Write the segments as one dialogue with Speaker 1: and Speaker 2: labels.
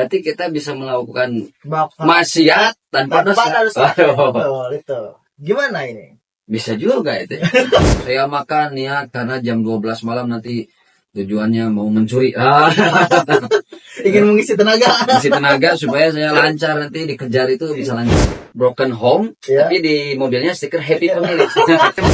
Speaker 1: Berarti kita bisa melakukan maksiat tanpa dosa.
Speaker 2: Betul, itu. Gimana ini?
Speaker 1: Bisa juga itu. Saya makan ya karena jam 12 malam nanti tujuannya mau mencuri.
Speaker 2: Ingin mengisi tenaga.
Speaker 1: Mengisi tenaga supaya saya lancar nanti dikejar itu bisa lancar. Broken home,
Speaker 2: Ya.
Speaker 1: tapi di mobilnya stiker happy family.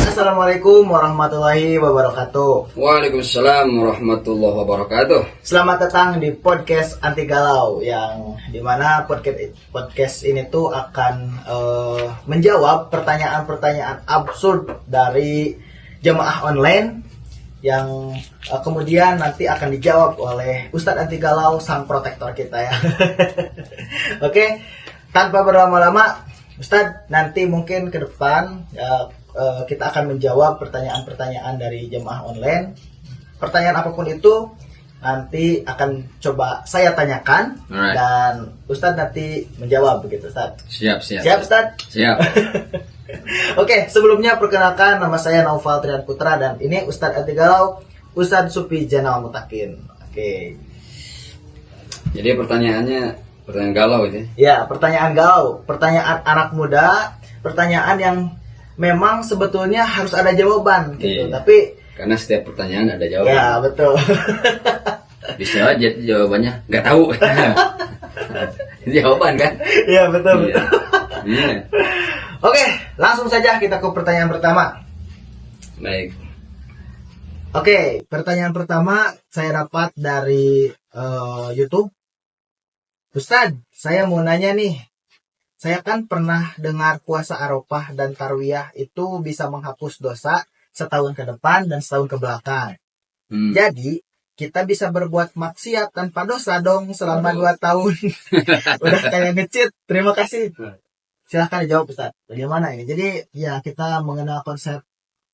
Speaker 2: Assalamualaikum warahmatullahi wabarakatuh.
Speaker 1: Waalaikumsalam warahmatullahi wabarakatuh.
Speaker 2: Selamat datang di podcast Anti Galau, yang dimana podcast ini tuh akan menjawab pertanyaan-pertanyaan absurd dari jemaah online yang kemudian nanti akan dijawab oleh Ustadz Anti Galau, sang protektor kita ya. Oke, tanpa berlama-lama, Ustadz, nanti mungkin ke depan kita akan menjawab pertanyaan-pertanyaan dari jemaah online. Pertanyaan apapun itu nanti akan coba saya tanyakan.
Speaker 1: Alright.
Speaker 2: Dan Ustadz nanti menjawab begitu, Ustadz.
Speaker 1: Siap.
Speaker 2: Siap, Ustadz?
Speaker 1: Siap.
Speaker 2: Oke, sebelumnya perkenalkan, nama saya Naufal Trian Putra dan ini Ustadz Anti Galau, Ustadz Supi Janal Mutakin. Oke.
Speaker 1: Jadi pertanyaan galau itu.
Speaker 2: Ya, pertanyaan galau, pertanyaan anak muda, pertanyaan yang memang sebetulnya harus ada jawaban gitu.
Speaker 1: Iya.
Speaker 2: Tapi
Speaker 1: Karena setiap pertanyaan ada jawaban.
Speaker 2: ya, betul.
Speaker 1: Bisa aja jawabannya nggak tahu. Jawaban kan?
Speaker 2: Ya, betul.
Speaker 1: Iya. Iya.
Speaker 2: Oke, langsung saja kita ke pertanyaan pertama.
Speaker 1: Baik.
Speaker 2: Oke, pertanyaan pertama saya dapat dari YouTube. Ustadz, saya mau nanya nih. Saya kan pernah dengar puasa Arafah dan Tarwiyah itu bisa menghapus dosa setahun ke depan dan setahun ke belakang. Jadi, kita bisa berbuat maksiat tanpa dosa dong selama 2 tahun. Udah kayak nge-cheat. Terima kasih. Silahkan dijawab, Ustadz. Bagaimana ini? Jadi, ya kita mengenal konsep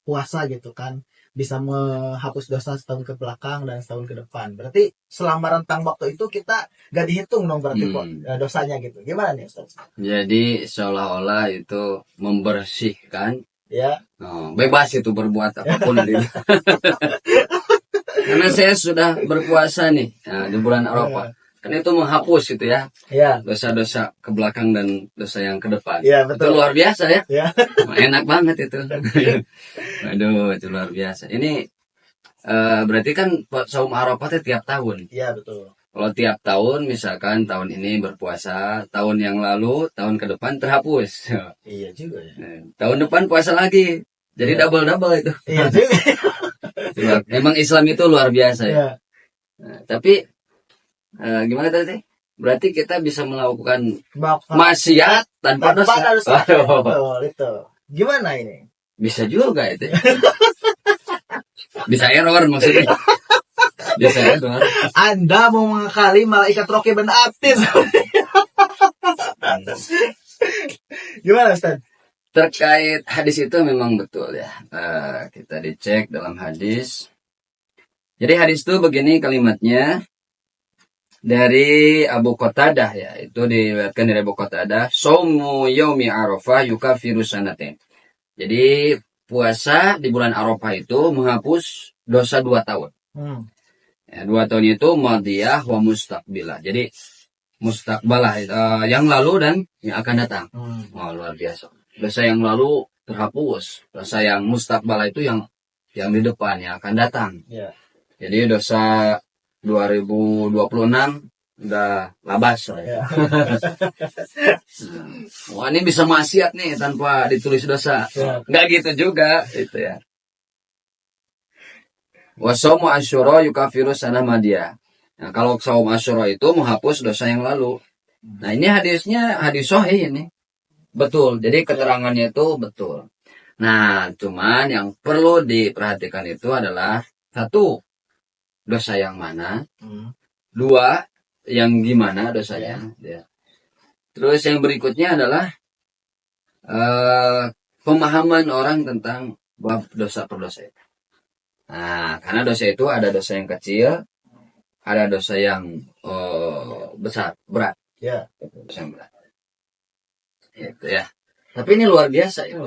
Speaker 2: puasa gitu kan. Bisa menghapus dosa setahun ke belakang dan setahun ke depan. Berarti selama rentang waktu itu kita gak dihitung dong berarti kok dosanya gitu. Gimana nih, Ustadz?
Speaker 1: Jadi seolah-olah itu membersihkan.
Speaker 2: Ya.
Speaker 1: Bebas itu berbuat apapun gitu. Karena saya sudah berpuasa nih di bulan Arafah. Kan itu menghapus gitu ya.
Speaker 2: Ya.
Speaker 1: Dosa-dosa ke belakang dan dosa yang ke depan.
Speaker 2: Ya, betul.
Speaker 1: Itu luar biasa ya.
Speaker 2: Ya.
Speaker 1: Enak banget itu. Aduh, itu luar biasa. Ini berarti kan saum Arafah itu tiap tahun.
Speaker 2: Iya, betul.
Speaker 1: Kalau tiap tahun, misalkan tahun ini berpuasa, tahun yang lalu, tahun ke depan terhapus.
Speaker 2: Iya juga ya.
Speaker 1: Tahun depan puasa lagi. Jadi double-double itu.
Speaker 2: Iya juga.
Speaker 1: Memang Islam itu luar biasa ya.
Speaker 2: Ya.
Speaker 1: Nah, tapi gimana tadi? Berarti kita bisa melakukan maksiat tanpa dosa.
Speaker 2: Betul, itu. Gimana ini?
Speaker 1: Bisa juga itu. Bisa error maksudnya. Bisa error.
Speaker 2: Anda mau mengakali malaikat Rocky Ben Atis. Gimana, Ustaz?
Speaker 1: Terkait hadis itu memang betul ya. Kita dicek dalam hadis. Jadi hadis itu begini kalimatnya. Dari Abu Qatadah ya, itu diriwayatkan dari Abu Qatadah, "Shaumu yaumi Arafah yukafiru sanatain." Jadi puasa di bulan Arafah itu menghapus dosa 2 tahun. Ya, 2 tahun itu madiyah wa mustaqbilah. Jadi mustaqbalah yang lalu dan yang akan datang. Luar biasa. Dosa yang lalu terhapus, dosa yang mustaqbalah itu yang di depan yang akan datang.
Speaker 2: Ya.
Speaker 1: Jadi dosa 2026 udah labas ya. Wah, ini bisa maksiat nih tanpa ditulis dosa.
Speaker 2: Ya.
Speaker 1: Nggak gitu juga itu ya. Wa shaumu asyura yukafiru sana madiyah. Nah, kalau saum asyura itu menghapus dosa yang lalu. Nah, ini hadisnya hadis sahih ini. Betul. Jadi keterangannya itu betul. Nah, cuman yang perlu diperhatikan itu adalah 1, dosa yang mana, 2, yang gimana dosanya. Ya. Terus yang berikutnya adalah pemahaman orang tentang bab dosa per dosa. Nah, karena dosa itu ada dosa yang kecil, ada dosa yang besar, berat.
Speaker 2: Ya.
Speaker 1: Dosa yang berat. Itu ya. Tapi ini luar biasa ya.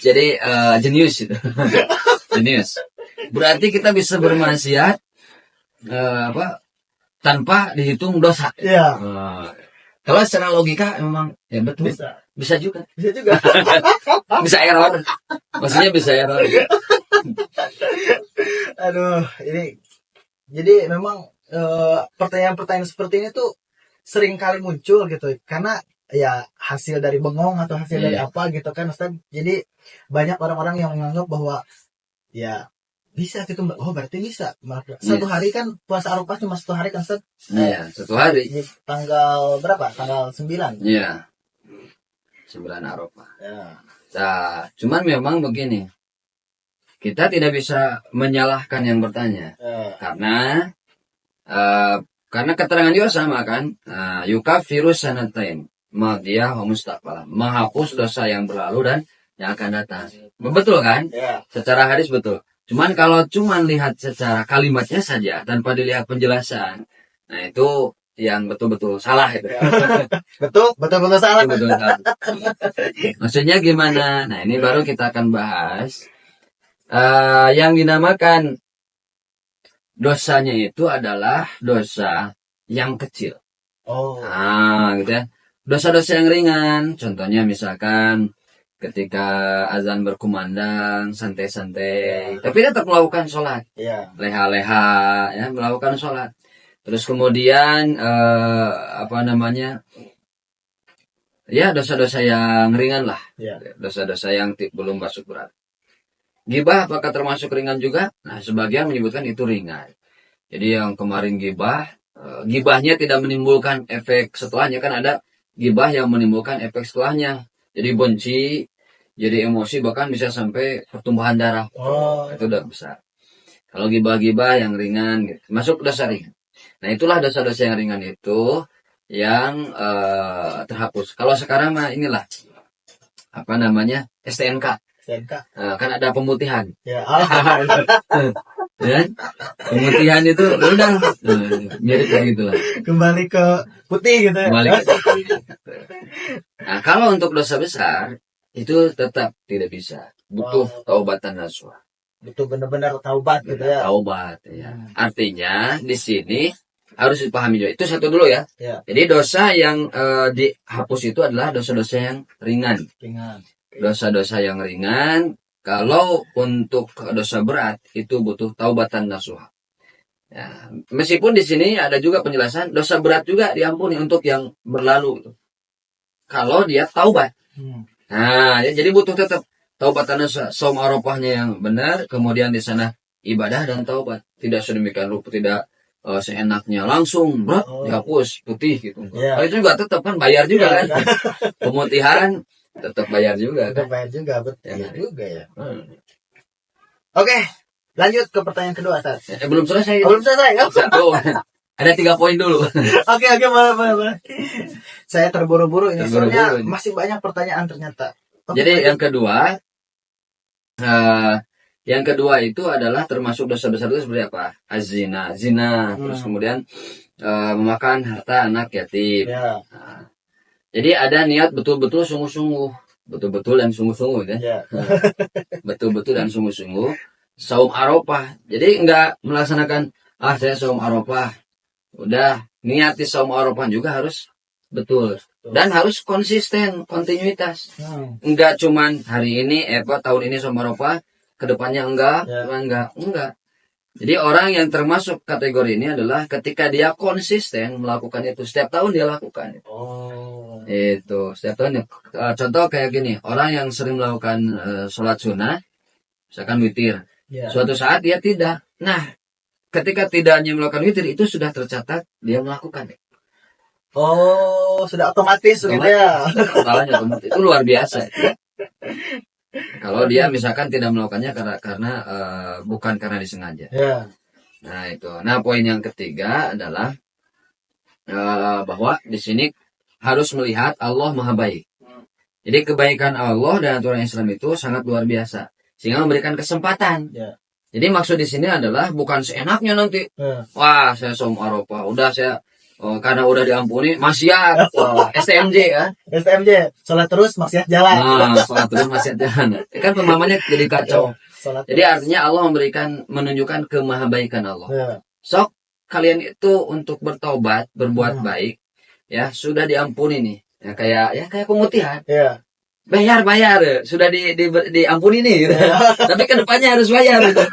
Speaker 1: Jadi jenius itu. Jenius. Berarti kita bisa bermaksiat tanpa dihitung dosa.
Speaker 2: Iya.
Speaker 1: Kalau secara logika memang ya betul. Bisa juga.
Speaker 2: Bisa juga.
Speaker 1: Bisa error. Maksudnya bisa error.
Speaker 2: Aduh, ini jadi memang pertanyaan-pertanyaan seperti ini tuh sering kali muncul gitu, karena ya hasil dari bengong atau hasil dari apa gitu kan Ustaz. Jadi banyak orang-orang yang menganggap bahwa ya bisa gitu, oh berarti bisa. Satu hari kan puasa Arafah cuma 1 hari kan Ustaz?
Speaker 1: Iya, 1 hari.
Speaker 2: Tanggal berapa? Tanggal 9.
Speaker 1: Iya. 9 Arafah.
Speaker 2: Ya.
Speaker 1: Nah, cuman memang begini. Kita tidak bisa menyalahkan yang bertanya. Karena keterangan juga sama kan. Yukafiru sanatain madiyah wa mustaqbalah. Menghapus dosa yang berlalu dan yang akan datang. Betul kan?
Speaker 2: Ya.
Speaker 1: Secara hadis betul. Cuman kalau cuman lihat secara kalimatnya saja tanpa dilihat penjelasan, nah itu yang betul-betul salah itu.
Speaker 2: Betul salah.
Speaker 1: Betul salah. Maksudnya gimana? Nah ini baru kita akan bahas. Yang dinamakan dosanya itu adalah dosa yang kecil. Gitu ya. Dosa-dosa yang ringan, contohnya misalkan ketika azan berkumandang, santai-santai, tapi tetap melakukan sholat, leha-leha, ya melakukan sholat. Terus kemudian ya dosa-dosa yang ringan lah, dosa-dosa yang belum masuk berat. Gibah apakah termasuk ringan juga? Nah, sebagian menyebutkan itu ringan. Jadi yang kemarin gibahnya tidak menimbulkan efek setelahnya, kan ada gibah yang menimbulkan efek setelahnya. Jadi benci, jadi emosi, bahkan bisa sampai pertumbuhan darah. Itu udah besar. Kalau gibah-gibah yang ringan, gitu, masuk dosa ringan. Nah, itulah dosa-dosa yang ringan itu yang terhapus. Kalau sekarang mah inilah STNK. Kan ada pemutihan. Ya. Pemutihan itu udah mirip kayak gitu lah.
Speaker 2: Kembali ke putih gitu ya.
Speaker 1: Nah, kalau untuk dosa besar itu tetap tidak bisa. Butuh taubatan nasuha.
Speaker 2: Butuh benar-benar taubat gitu ya.
Speaker 1: Taubat ya. Artinya di sini harus dipahami juga. Itu satu dulu ya. Jadi dosa yang dihapus itu adalah dosa-dosa yang ringan. Dosa-dosa yang ringan. Kalau untuk dosa berat itu butuh taubatan nasuha. Ya, meskipun di sini ada juga penjelasan dosa berat juga diampuni untuk yang berlalu. Kalau dia taubat. Nah, jadi butuh tetap taubatan nasuha. Saum Arafahnya yang benar, kemudian di sana ibadah dan taubat. Tidak sedemikian rupa, tidak seenaknya langsung dihapus putih gitu. Kalau itu juga tetap kan bayar juga kan. Pemutihan tetap bayar juga.
Speaker 2: Betul juga ya. Oke, lanjut ke pertanyaan kedua, Ustaz.
Speaker 1: Belum selesai.
Speaker 2: Belum selesai.
Speaker 1: Satu. Ada 3 poin dulu.
Speaker 2: Oke, boleh. Saya terburu-buru ini. Soalnya masih banyak pertanyaan ternyata.
Speaker 1: Jadi yang kedua itu adalah termasuk dosa besar itu seperti apa? Zina. Terus kemudian memakan harta anak yatim. Jadi ada niat betul-betul sungguh-sungguh. Betul-betul dan sungguh-sungguh kan? Betul-betul dan sungguh-sungguh. Saum Arafah. Jadi enggak melaksanakan, saya saum Arafah. Udah, niat di saum Arafah juga harus betul. Dan harus konsisten, kontinuitas. Enggak cuman hari ini, tahun ini saum Arafah, kedepannya enggak. Jadi orang yang termasuk kategori ini adalah ketika dia konsisten melakukan itu. Setiap tahun dia lakukan. Itu setiap tahun. Contoh kayak gini, orang yang sering melakukan sholat sunnah, misalkan witir, suatu saat dia tidak. Nah, ketika tidaknya melakukan witir itu sudah tercatat dia melakukan.
Speaker 2: Sudah otomatis gitu ya.
Speaker 1: Kepalanya otomatis. Itu luar biasa. Kalau dia misalkan tidak melakukannya karena bukan karena disengaja. Nah itu. Nah poin yang ketiga adalah bahwa di sini harus melihat Allah Maha Baik. Jadi kebaikan Allah dan aturan Islam itu sangat luar biasa, sehingga memberikan kesempatan. Jadi maksud di sini adalah bukan seenaknya nanti. Wah saya saum Arafah, udah saya karena udah diampuni maksiat. STMJ ya.
Speaker 2: STMJ, sholat terus maksiat jalan.
Speaker 1: Sholat terus maksiat jalan. Kan pemahamannya jadi kacau. Jadi artinya Allah menunjukkan kemahabaikan Allah. Sok kalian itu untuk bertobat, berbuat baik, ya sudah diampuni nih. Ya kayak pemutihan.
Speaker 2: Iya.
Speaker 1: Bayar, sudah diampuni nih gitu. Tapi ke depannya harus bayar gitu.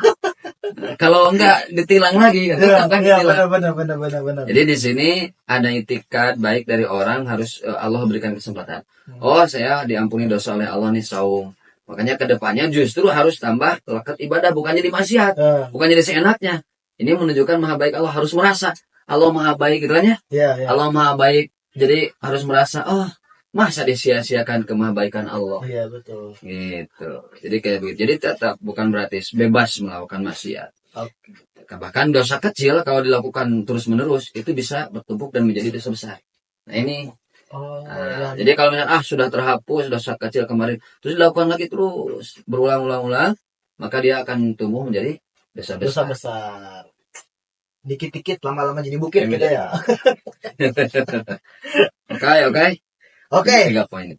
Speaker 1: Kalau enggak ditilang lagi, tetap kan
Speaker 2: Iya,
Speaker 1: ditilang.
Speaker 2: benar.
Speaker 1: Jadi di sini ada itikat baik dari orang, harus Allah berikan kesempatan. Oh, saya diampuni dosa oleh Allah nih saum. Makanya ke depannya justru harus tambah lekat ibadah, bukan jadi maksiat, bukan jadi seenaknya. Ini menunjukkan maha baik Allah, harus merasa Allah maha baik gitu kan ya.
Speaker 2: Iya.
Speaker 1: Allah maha baik, jadi harus merasa, oh masa disia-siakan kemahabaikan Allah.
Speaker 2: Iya, betul.
Speaker 1: Gitu. Jadi kayak begitu. Jadi tetap bukan berarti bebas melakukan maksiat.
Speaker 2: Oke.
Speaker 1: Bahkan dosa kecil kalau dilakukan terus-menerus itu bisa bertumpuk dan menjadi dosa besar. Nah ini. Jadi kalau misalnya sudah terhapus dosa kecil kemarin, terus dilakukan lagi terus berulang-ulang, maka dia akan tumbuh menjadi dosa
Speaker 2: besar. Dikit-dikit lama-lama jadi bukit gitu ya. Oke.
Speaker 1: 3 poin.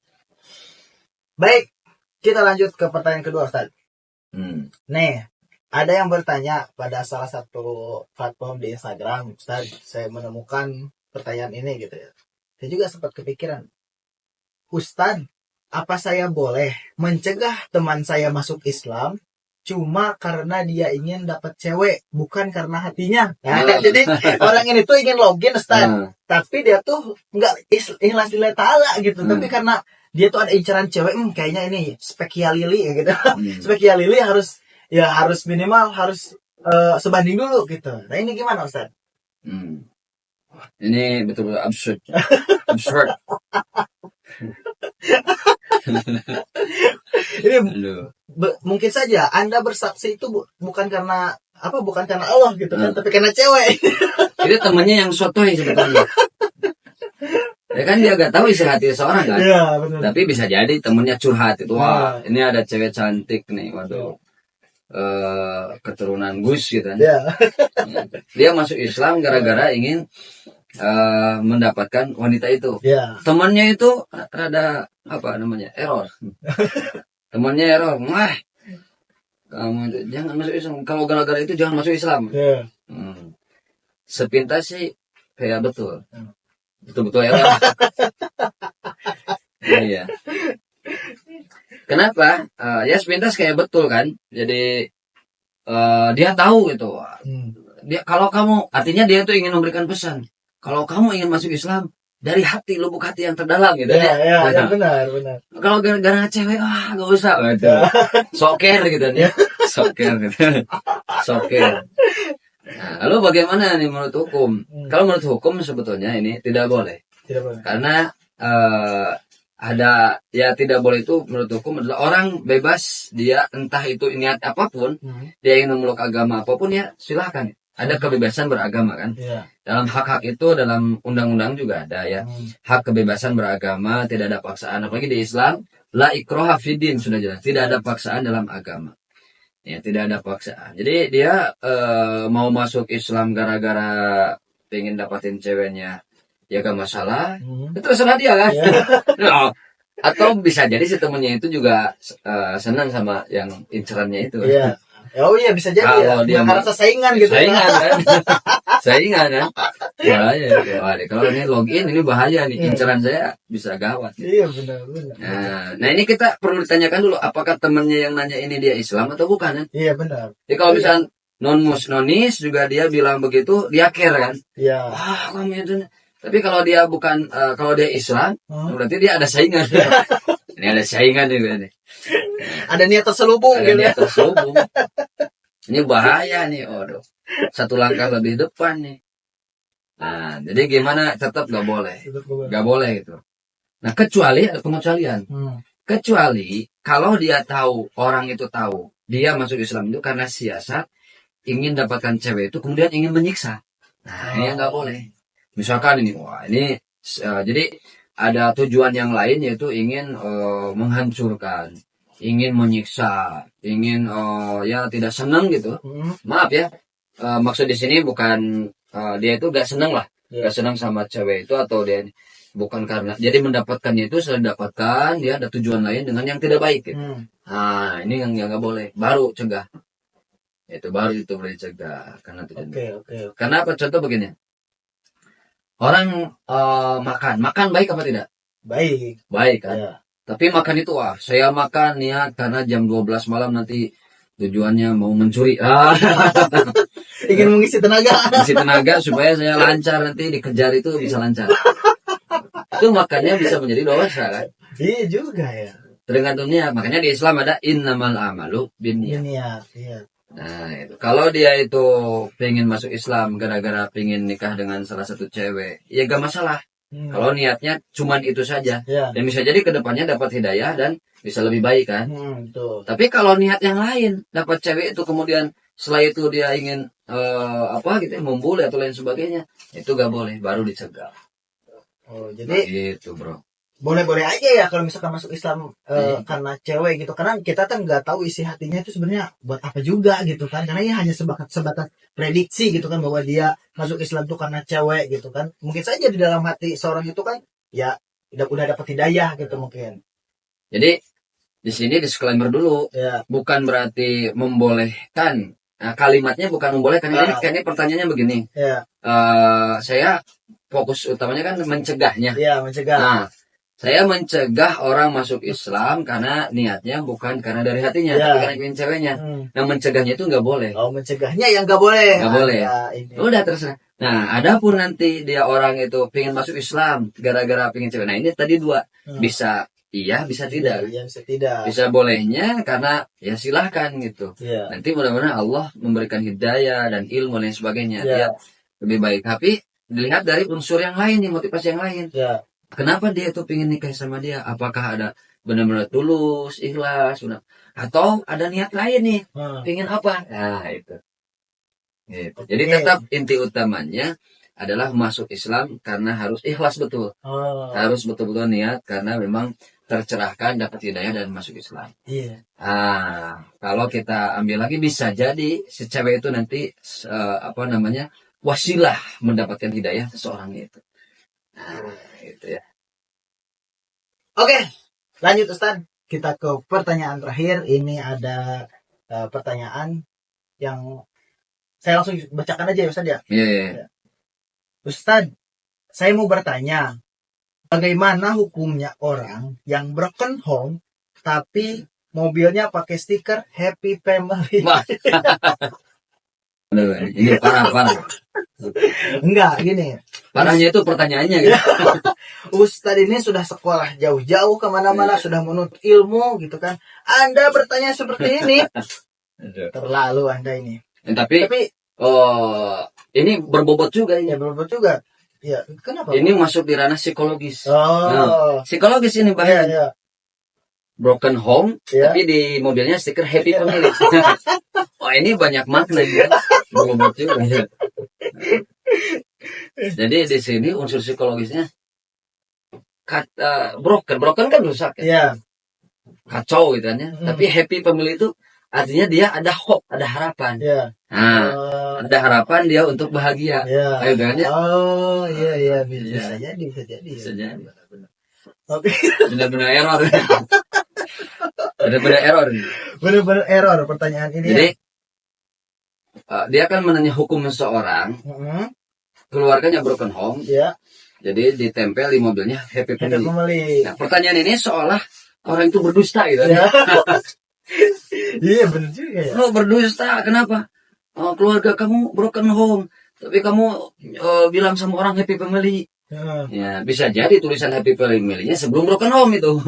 Speaker 2: Baik, kita lanjut ke pertanyaan kedua, Ustaz. Nih, ada yang bertanya pada salah satu platform di Instagram, Ustaz, saya menemukan pertanyaan ini gitu ya. Saya juga sempat kepikiran, Ustaz, apa saya boleh mencegah teman saya masuk Islam cuma karena dia ingin dapat cewek, bukan karena hatinya? Nah, jadi orang ini tuh ingin login, Ustaz, tapi dia tuh nggak ikhlas lillahi ta'ala gitu, tapi karena dia tuh ada incaran cewek, kayaknya ini spekia lili gitu. Spekia lili harus minimal harus sebanding dulu gitu. Nah ini gimana, Ustaz?
Speaker 1: Ini betul-betul absurd.
Speaker 2: Ini mungkin saja Anda bersaksi itu bukan karena Allah gitu kan, tapi karena cewek.
Speaker 1: Itu temannya yang sotoy sebetulnya. Ya kan dia gak tahu isi hati seorang kan.
Speaker 2: Iya, benar.
Speaker 1: Tapi bisa jadi temennya curhat itu. Wah, ini ada cewek cantik nih. Waduh. Keturunan Gus gitu kan. Dia masuk Islam gara-gara ingin mendapatkan wanita itu. Temannya itu rada error. Temannya error. Wah, kamu itu jangan masuk Islam. Kalau gara-gara itu jangan masuk Islam. Sepintas sih kayak betul. Betul-betul error. Iya. Kenapa? Ya sepintas kayak betul kan. Jadi dia tahu gitu. Dia artinya dia tuh ingin memberikan pesan. Kalau kamu ingin masuk Islam dari hati, lubuk hati yang terdalam gitu.
Speaker 2: Ya, benar.
Speaker 1: Kalau gara-gara cewek, gak usah gitu. Soker gitu nih. Soker gitu. Soker. Nah, lalu bagaimana nih menurut hukum? Kalau menurut hukum sebetulnya ini tidak boleh. Karena tidak boleh itu menurut hukum adalah orang bebas, dia entah itu niat apapun, dia ingin memeluk agama apapun ya silahkan. Ada kebebasan beragama kan. Dalam hak-hak itu dalam undang-undang juga ada ya. Hak kebebasan beragama, tidak ada paksaan. Apalagi di Islam, la ikroha fiddin sudah jelas. Tidak ada paksaan dalam agama. Ya, tidak ada paksaan. Jadi dia mau masuk Islam gara-gara pengen dapatin ceweknya, ya gak masalah. Itu terserah dia kan. No. Atau bisa jadi si temennya itu juga senang sama yang incerannya itu.
Speaker 2: Oh iya, bisa jadi. Kalau dia merasa saingan gitu.
Speaker 1: Saingan kan. Bahaya. Kalau ini login ini bahaya nih. Inceran saya bisa gawat.
Speaker 2: Iya, benar.
Speaker 1: Nah ini kita perlu ditanyakan dulu, apakah temennya yang nanya ini dia Islam atau bukan kan?
Speaker 2: Iya, benar.
Speaker 1: Jadi kalau misalnya nonis juga dia bilang begitu, dia care kan?
Speaker 2: Iya.
Speaker 1: Kamu itu. Tapi kalau dia bukan, kalau dia Islam, berarti dia ada saingan. Ini ada saingan nih.
Speaker 2: Ada niat terselubung gitu.
Speaker 1: Ini bahaya nih, satu langkah lebih depan nih. Nah, jadi gimana? Tetap gak boleh. Gak boleh gitu. Nah, kecuali ada pengecualian. Kecuali kalau dia tahu, orang itu tahu, dia masuk Islam itu karena siasat, ingin dapatkan cewek itu, kemudian ingin menyiksa. Nah, ini yang gak boleh. Misalkan ini, jadi ada tujuan yang lain, yaitu ingin menghancurkan, ingin menyiksa, ingin tidak senang gitu. Maaf ya, maksud di sini bukan dia itu gak senang lah, gak senang sama cewek itu, atau dia bukan karena jadi mendapatkannya itu setelah dapatkan dia ada tujuan lain dengan yang tidak baik gitu. Nah ini yang gak boleh, baru cegah. Itu baru itu boleh dicegah karena tidak.
Speaker 2: Oke.
Speaker 1: Karena apa? Contoh begini. Orang makan baik apa tidak?
Speaker 2: Baik.
Speaker 1: Baik kan?
Speaker 2: Ya.
Speaker 1: Tapi makan itu saya makan niat karena jam 12 malam nanti tujuannya mau mencuri.
Speaker 2: Ingin mengisi tenaga.
Speaker 1: Mengisi tenaga supaya saya lancar nanti dikejar itu bisa lancar. Itu makannya bisa menjadi dosa kan?
Speaker 2: Iya juga ya.
Speaker 1: Tergantung niat. Makanya di Islam ada innamal amalu binniyat.
Speaker 2: Niat. Iya.
Speaker 1: Nah, itu. Kalau dia itu pengen masuk Islam gara-gara pengen nikah dengan salah satu cewek, ya gak masalah. Kalau niatnya cuman itu saja,
Speaker 2: Ya.
Speaker 1: dan bisa jadi kedepannya dapat hidayah dan bisa lebih baik kan.
Speaker 2: Betul.
Speaker 1: Tapi kalau niat yang lain, dapat cewek itu kemudian setelah itu dia ingin membuli atau lain sebagainya, itu gak boleh, baru dicegah.
Speaker 2: Oh, jadi
Speaker 1: itu bro.
Speaker 2: Boleh-boleh aja ya kalau misalkan masuk Islam karena cewek gitu, karena kita kan nggak tahu isi hatinya itu sebenarnya buat apa juga gitu kan, karena ya hanya sebatas prediksi gitu kan bahwa dia masuk Islam tuh karena cewek gitu kan. Mungkin saja di dalam hati seorang itu kan ya udah dapat hidayah gitu mungkin.
Speaker 1: Jadi di sini disclaimer dulu,
Speaker 2: Ya.
Speaker 1: bukan berarti membolehkan. Nah, kalimatnya bukan membolehkan. Ini pertanyaannya begini.
Speaker 2: Ya.
Speaker 1: Saya fokus utamanya kan mencegahnya.
Speaker 2: Iya, mencegah.
Speaker 1: Nah, saya mencegah orang masuk Islam karena niatnya bukan karena dari hatinya,
Speaker 2: Ya.
Speaker 1: tapi karena ingin ceweknya. Nah, mencegahnya itu nggak boleh.
Speaker 2: Oh, mencegahnya yang nggak boleh.
Speaker 1: Nggak boleh.
Speaker 2: Ini.
Speaker 1: Udah terserah. Nah, adapun nanti dia orang itu pengen masuk Islam gara-gara pengen cewek. Nah, ini tadi dua. Bisa iya, bisa tidak.
Speaker 2: Iya, bisa tidak.
Speaker 1: Bisa bolehnya karena ya silahkan gitu.
Speaker 2: Ya.
Speaker 1: Nanti mudah-mudahan Allah memberikan hidayah dan ilmu dan sebagainya.
Speaker 2: Ya.
Speaker 1: Ya, lebih baik. Tapi dilihat dari unsur yang lain nih, motivasi yang lain.
Speaker 2: Ya.
Speaker 1: Kenapa dia itu pengen nikah sama dia? Apakah ada benar-benar tulus, ikhlas, atau ada niat lain nih? Pengen apa? Nah, itu. Gitu. Jadi tetap inti utamanya adalah masuk Islam karena harus ikhlas betul. Harus betul-betul niat karena memang tercerahkan, dapat hidayah dan masuk Islam.
Speaker 2: Iya.
Speaker 1: Kalau kita ambil lagi bisa jadi si cewek itu nanti wasilah mendapatkan hidayah seseorang itu. Gitu ya.
Speaker 2: Oke, lanjut Ustaz. Kita ke pertanyaan terakhir. Ini ada pertanyaan yang saya langsung bacakan aja ya Ustaz ya.
Speaker 1: Iya.
Speaker 2: Ustaz, saya mau bertanya, bagaimana hukumnya orang yang broken home tapi mobilnya pakai stiker Happy Family?
Speaker 1: Ini parah.
Speaker 2: Enggak, gini.
Speaker 1: Parahnya itu pertanyaannya gitu.
Speaker 2: Ustadz ini sudah sekolah jauh-jauh kemana-mana, sudah menuntut ilmu gitu kan. Anda bertanya seperti ini. Terlalu Anda ini.
Speaker 1: Tapi ini berbobot juga ini.
Speaker 2: Ya, berbobot juga. Ya, kenapa?
Speaker 1: Ini masuk di ranah psikologis.
Speaker 2: Oh.
Speaker 1: Psikologis ini bahaya.
Speaker 2: Ya.
Speaker 1: Broken home,
Speaker 2: Ya.
Speaker 1: tapi di mobilnya stiker Happy Family. Wah, ini banyak makna ya. Berbobot juga. Ya. Jadi di sini unsur psikologisnya broken kan rusak ya.
Speaker 2: Ya.
Speaker 1: Kacau gitu kan ya. Tapi Happy Family itu artinya dia ada hope, ada harapan.
Speaker 2: Ya.
Speaker 1: Ada harapan dia untuk bahagia.
Speaker 2: Ya.
Speaker 1: Ayo kan ya.
Speaker 2: Oh, iya bisa jadi.
Speaker 1: Bisa jadi.
Speaker 2: Oke.
Speaker 1: Benar-benar error. Benar-benar error.
Speaker 2: Benar-benar error pertanyaan ini.
Speaker 1: Jadi dia akan menanya hukum seseorang, keluarganya broken home,
Speaker 2: ya.
Speaker 1: Jadi ditempel di mobilnya Happy Family. Nah, pertanyaan ini seolah orang itu berdusta gitu.
Speaker 2: Ya. Iya benar juga ya.
Speaker 1: Lo berdusta, kenapa? Keluarga kamu broken home, tapi kamu bilang sama orang Happy Family. Ya, bisa jadi tulisan Happy Family-nya sebelum broken home itu.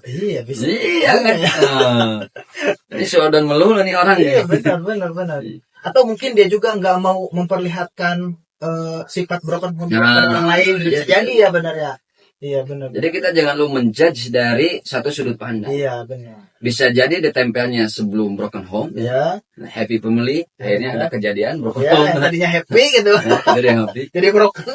Speaker 2: Iya, bisa.
Speaker 1: Iya kan. Ini suadan melulu nih orang.
Speaker 2: Iya, benar. Atau mungkin dia juga nggak mau memperlihatkan sifat broken home orang lain. Bisa jadi ya benar ya. Iya benar.
Speaker 1: Jadi kita jangan lu menjudge dari satu sudut pandang.
Speaker 2: Iya benar.
Speaker 1: Bisa jadi ditempelnya sebelum broken home.
Speaker 2: Ya.
Speaker 1: Happy Family. Akhirnya ada kejadian broken
Speaker 2: ya,
Speaker 1: home.
Speaker 2: Tadinya happy gitu.
Speaker 1: Jadi happy.
Speaker 2: Jadi broken.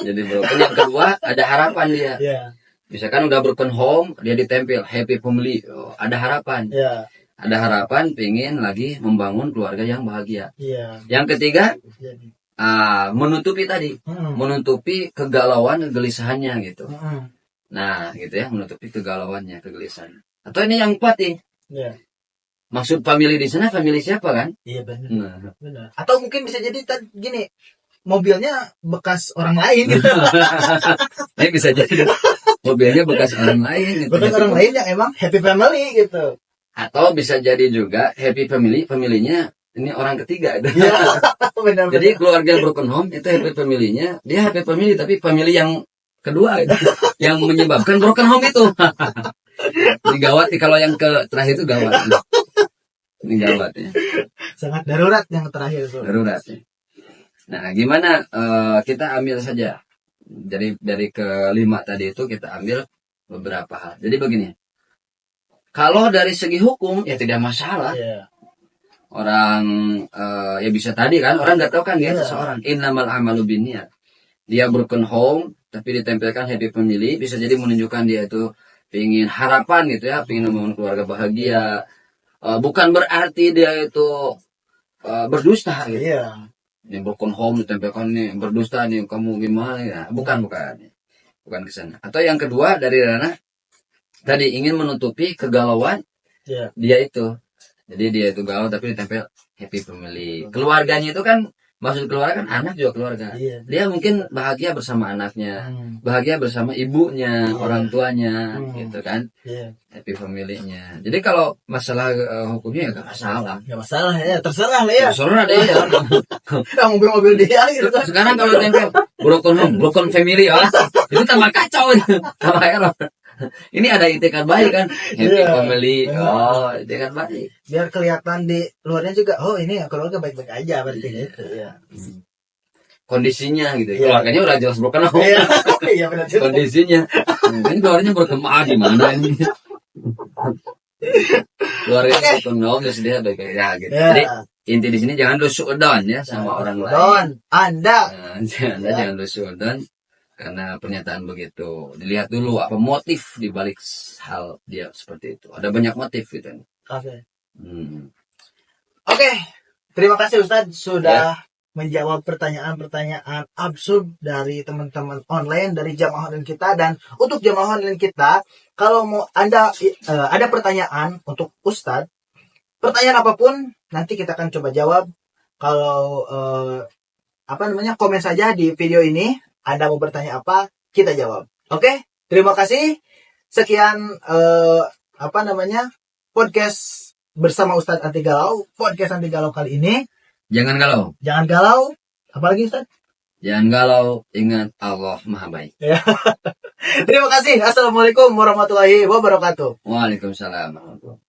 Speaker 1: Yang kedua ada harapan dia.
Speaker 2: Iya.
Speaker 1: Misalkan udah broken home, dia ditempel Happy Family. Ada harapan.
Speaker 2: Iya.
Speaker 1: Ada harapan pengen lagi membangun keluarga yang bahagia.
Speaker 2: Iya.
Speaker 1: Yang ketiga, menutupi tadi. Menutupi kegalauan, kegelisahannya gitu. Nah, gitu ya, menutupi kegalauannya, kegelisahannya. Atau ini yang empat nih.
Speaker 2: Yeah.
Speaker 1: maksud family di sana family siapa kan?
Speaker 2: Iya benar.
Speaker 1: Nah.
Speaker 2: Benar. Atau mungkin bisa jadi gini, mobilnya bekas orang lain gitu.
Speaker 1: Ini bisa jadi mobilnya bekas orang lain gitu.
Speaker 2: Bekas orang lain yang emang happy family gitu.
Speaker 1: Atau bisa jadi juga happy family, familinya ini orang ketiga.
Speaker 2: Iya, benar.
Speaker 1: Jadi keluarga broken home itu happy family-nya, dia happy family tapi family yang kedua itu yang menyebabkan broken home itu. Ini gawat nih kalau yang ke terakhir itu gawat. Ini gawat ya.
Speaker 2: Sangat darurat yang terakhir itu.
Speaker 1: Darurat ya. Nah, gimana kita ambil saja. Dari kelima tadi itu kita ambil beberapa hal. Jadi begini. Kalau dari segi hukum ya tidak masalah.
Speaker 2: Iya.
Speaker 1: Orang ya bisa tadi kan orang nggak tahu kan dia
Speaker 2: Iya.
Speaker 1: seseorang innamal amalu binniyat. Dia broken home tapi ditempelkan happy family bisa jadi menunjukkan dia itu ingin harapan gitu ya, ingin membangun keluarga bahagia. Bukan berarti dia itu berdusta gitu.
Speaker 2: Iya.
Speaker 1: Ini broken home ditempelkan nih berdusta nih kamu gimana ya? Bukan ke sana. Atau yang kedua dari ranah tadi ingin menutupi kegalauan
Speaker 2: Iya.
Speaker 1: dia itu. Jadi dia itu galau tapi ditempel happy family. Keluarganya itu kan maksud keluarga kan anak juga keluarga.
Speaker 2: Iya.
Speaker 1: Dia mungkin bahagia bersama anaknya,
Speaker 2: Hmm.
Speaker 1: bahagia bersama ibunya,
Speaker 2: Iya.
Speaker 1: orang tuanya,
Speaker 2: Hmm.
Speaker 1: gitu kan.
Speaker 2: Iya.
Speaker 1: Happy family-nya. Jadi kalau masalah hukumnya ya gak masalah.
Speaker 2: Gak masalah ya, terserah lah ya.
Speaker 1: Terserah deh ya.
Speaker 2: Nah, mobil-mobil dia gitu kan.
Speaker 1: Sekarang kalau tempel broken home, broken family ya, itu tambah kacau, tambah error. Ini ada itikat baik kan, happy
Speaker 2: Iya.
Speaker 1: family, oh itikat baik.
Speaker 2: Biar kelihatan di luarnya juga, oh ini keluarga baik-baik aja berarti
Speaker 1: Iya.
Speaker 2: gitu ya.
Speaker 1: Kondisinya gitu,
Speaker 2: Iya.
Speaker 1: keluarganya udah jelas broken home.
Speaker 2: Iya, iya benar juga.
Speaker 1: Kondisinya, ini keluarganya broken home gimana ini? Keluarganya broken home terus dia baik ya gitu.
Speaker 2: Ya.
Speaker 1: Jadi inti di sini jangan lu suudon ya sama orang lain.
Speaker 2: Don, Anda.
Speaker 1: Anda jangan lu suudon karena pernyataan begitu. Dilihat dulu apa motif di balik hal dia seperti itu. Ada banyak motif gitu.
Speaker 2: Oke.
Speaker 1: Hmm.
Speaker 2: Oke. Terima kasih Ustadz sudah menjawab pertanyaan-pertanyaan absurd dari teman-teman online dari jamaah online kita. Dan untuk jamaah online kita, kalau mau Anda ada pertanyaan untuk Ustadz, pertanyaan apapun nanti kita akan coba jawab. Kalau komen saja di video ini. Anda mau bertanya apa, kita jawab. Oke, terima kasih. Sekian podcast bersama Ustadz Anti Galau. Podcast Anti Galau kali ini.
Speaker 1: Jangan galau.
Speaker 2: Jangan galau. Apalagi Ustadz?
Speaker 1: Jangan galau. Ingat Allah Maha Baik.
Speaker 2: Terima kasih. Assalamualaikum warahmatullahi wabarakatuh.
Speaker 1: Waalaikumsalam warahmatullahi wabarakatuh.